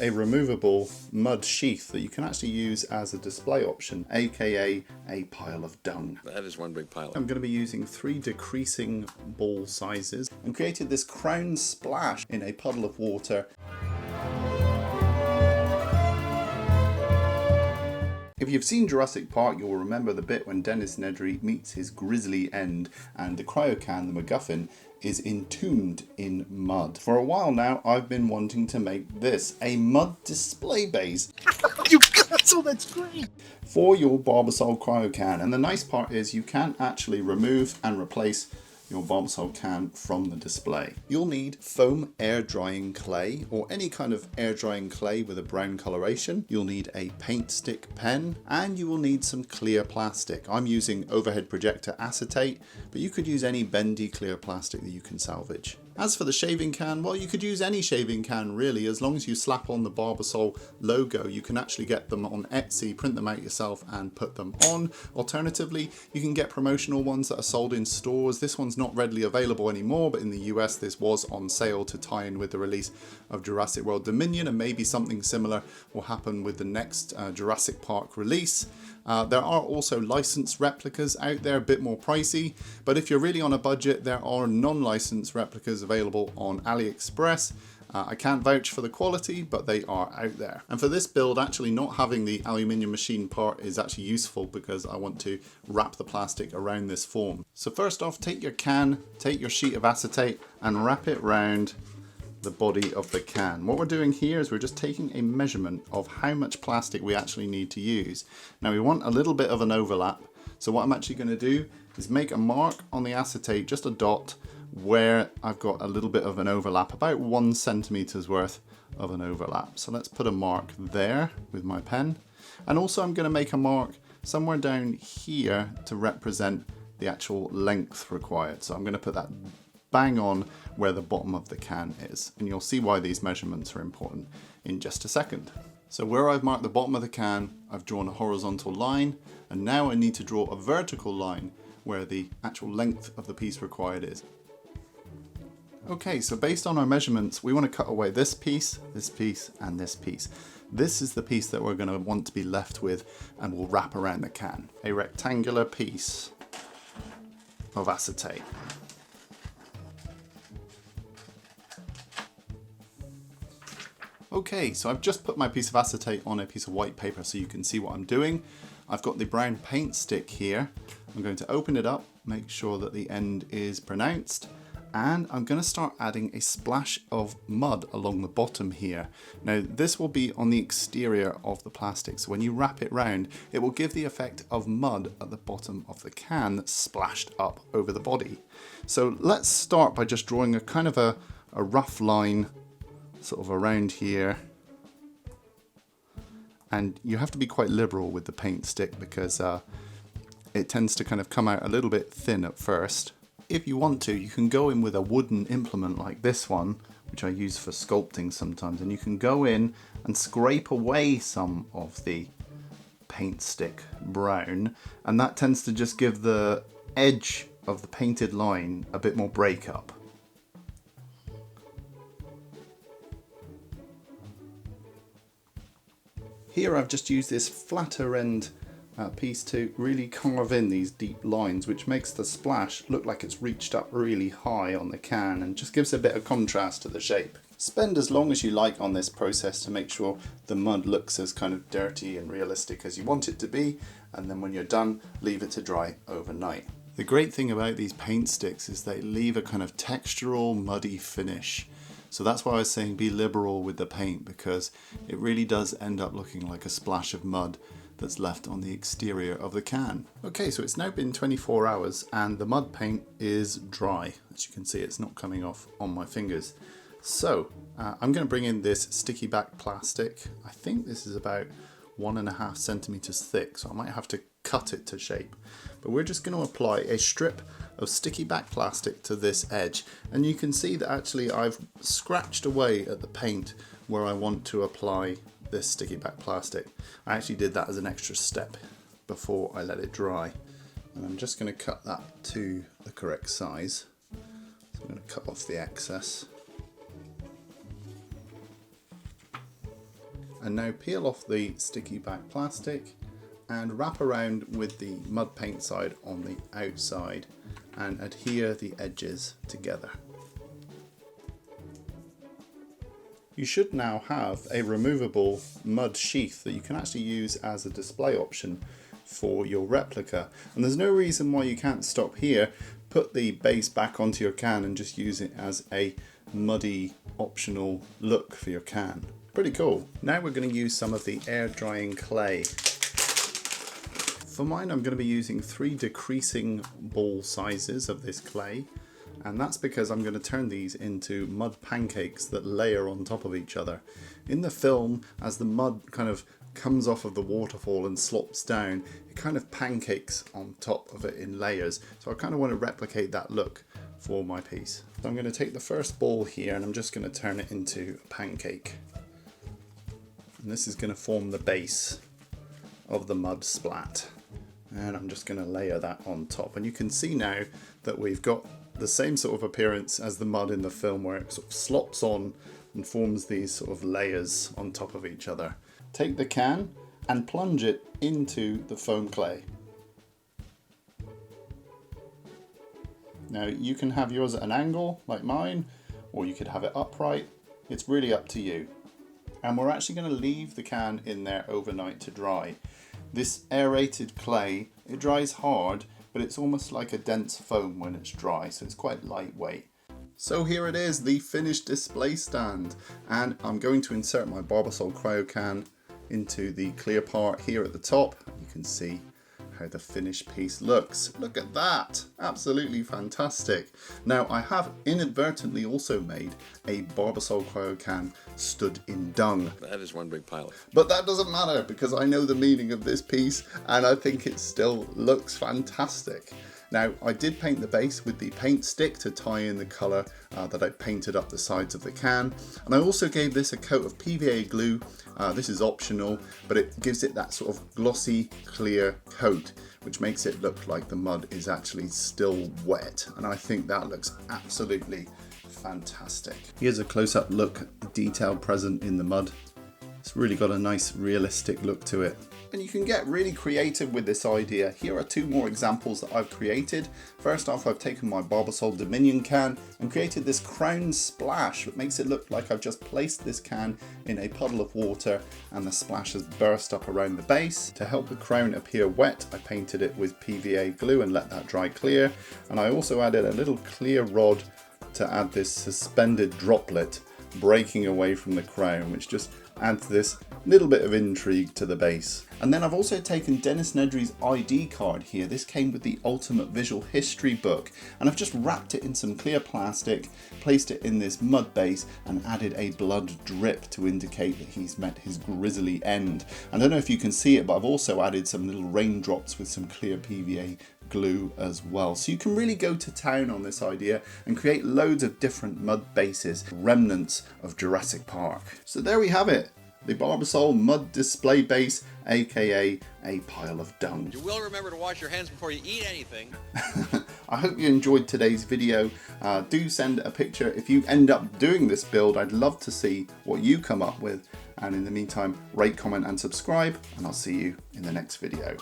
a removable mud sheath that you can actually use as a display option, aka a pile of dung. That is one big pile. I'm going to be using 3 decreasing ball sizes and created this crown splash in a puddle of water. If you've seen Jurassic Park, you'll remember the bit when Dennis Nedry meets his grisly end and the Cryocan, the MacGuffin, is entombed in mud. For a while now, I've been wanting to make this, a mud display base. You got so that's great! For your Barbasol Cryocan. And the nice part is you can actually remove and replace your Barbasol can from the display. You'll need foam air drying clay or any kind of air drying clay with a brown coloration. You'll need a paint stick pen and you will need some clear plastic. I'm using overhead projector acetate, but you could use any bendy clear plastic that you can salvage. As for the shaving can, well, you could use any shaving can really, as long as you slap on the Barbasol logo. You can actually get them on Etsy, print them out yourself and put them on. Alternatively, you can get promotional ones that are sold in stores. This one's not readily available anymore, but in the US this was on sale to tie in with the release of Jurassic World Dominion, and maybe something similar will happen with the next Jurassic Park release. There are also licensed replicas out there, a bit more pricey, but if you're really on a budget, there are non-licensed replicas available on AliExpress. I can't vouch for the quality, but they are out there. And for this build, actually not having the aluminium machine part is actually useful because I want to wrap the plastic around this form. So first off, take your can, take your sheet of acetate and wrap it round the body of the can. What we're doing here is we're just taking a measurement of how much plastic we actually need to use. Now we want a little bit of an overlap, so what I'm actually going to do is make a mark on the acetate, just a dot, where I've got a little bit of an overlap, about 1 centimeters worth of an overlap. So let's put a mark there with my pen, and also I'm going to make a mark somewhere down here to represent the actual length required. So I'm going to put that bang on where the bottom of the can is, and you'll see why these measurements are important in just a second. So where I've marked the bottom of the can, I've drawn a horizontal line, and now I need to draw a vertical line where the actual length of the piece required is. Okay, so based on our measurements, we want to cut away this piece, and this piece. This is the piece that we're going to want to be left with and we'll wrap around the can. A rectangular piece of acetate. Okay, so I've just put my piece of acetate on a piece of white paper so you can see what I'm doing. I've got the brown paint stick here. I'm going to open it up, make sure that the end is pronounced, and I'm going to start adding a splash of mud along the bottom here. Now this will be on the exterior of the plastic, so when you wrap it round, it will give the effect of mud at the bottom of the can that's splashed up over the body. So let's start by just drawing a kind of a rough line sort of around here, and you have to be quite liberal with the paint stick because it tends to kind of come out a little bit thin at first. If you want to, you can go in with a wooden implement like this one, which I use for sculpting sometimes, and you can go in and scrape away some of the paint stick brown, and that tends to just give the edge of the painted line a bit more breakup. Here I've just used this flatter end piece to really carve in these deep lines, which makes the splash look like it's reached up really high on the can and just gives a bit of contrast to the shape. Spend as long as you like on this process to make sure the mud looks as kind of dirty and realistic as you want it to be, and then when you're done, leave it to dry overnight. The great thing about these paint sticks is they leave a kind of textural, muddy finish. So that's why I was saying be liberal with the paint, because it really does end up looking like a splash of mud that's left on the exterior of the can. Okay, so it's now been 24 hours and the mud paint is dry. As you can see, it's not coming off on my fingers. So I'm going to bring in this sticky back plastic. I think this is about 1.5 centimeters thick, so I might have to cut it to shape. But we're just going to apply a strip of sticky back plastic to this edge, and you can see that actually I've scratched away at the paint where I want to apply this sticky back plastic. I actually did that as an extra step before I let it dry, and I'm just going to cut that to the correct size. So I'm going to cut off the excess. And now peel off the sticky back plastic and wrap around with the mud paint side on the outside and adhere the edges together. You should now have a removable mud sheath that you can actually use as a display option for your replica. And there's no reason why you can't stop here. Put the base back onto your can and just use it as a muddy optional look for your can. Pretty cool. Now we're going to use some of the air drying clay. For mine, I'm going to be using 3 decreasing ball sizes of this clay, and that's because I'm going to turn these into mud pancakes that layer on top of each other. In the film, as the mud kind of comes off of the waterfall and slops down, it kind of pancakes on top of it in layers. So I kind of want to replicate that look for my piece. So I'm going to take the first ball here and I'm just going to turn it into a pancake. And this is going to form the base of the mud splat. And I'm just going to layer that on top. And you can see now that we've got the same sort of appearance as the mud in the film, where it sort of slops on and forms these sort of layers on top of each other. Take the can and plunge it into the foam clay. Now you can have yours at an angle like mine, or you could have it upright. It's really up to you. And we're actually going to leave the can in there overnight to dry. This aerated clay, it dries hard, but it's almost like a dense foam when it's dry, so it's quite lightweight. So here it is, the finished display stand, and I'm going to insert my Barbasol Cryocan into the clear part here at the top. You can see how the finished piece looks. Look at that, absolutely fantastic. Now I have inadvertently also made a Barbasol Cryocan stood in dung. That is one big pile. But that doesn't matter because I know the meaning of this piece and I think it still looks fantastic. Now I did paint the base with the paint stick to tie in the colour that I painted up the sides of the can, and I also gave this a coat of PVA glue. This is optional, but it gives it that sort of glossy clear coat which makes it look like the mud is actually still wet, and I think that looks absolutely fantastic. Here's a close-up look at the detail present in the mud. It's really got a nice realistic look to it. And you can get really creative with this idea. Here are 2 more examples that I've created. First off, I've taken my Barbasol Dominion can and created this crown splash that makes it look like I've just placed this can in a puddle of water and the splash has burst up around the base. To help the crown appear wet, I painted it with PVA glue and let that dry clear. And I also added a little clear rod to add this suspended droplet breaking away from the crown, which just adds this little bit of intrigue to the base. And then I've also taken Dennis Nedry's ID card here. This came with the Ultimate Visual History book, and I've just wrapped it in some clear plastic, placed it in this mud base and added a blood drip to indicate that he's met his grisly end. I don't know if you can see it, but I've also added some little raindrops with some clear PVA glue as well. So you can really go to town on this idea and create loads of different mud bases, remnants of Jurassic Park. So there we have it, the Barbasol mud display base, aka a pile of dung. You will remember to wash your hands before you eat anything. I hope you enjoyed today's video. Do send a picture if you end up doing this build. I'd love to see what you come up with, and in the meantime, rate, comment and subscribe, and I'll see you in the next video.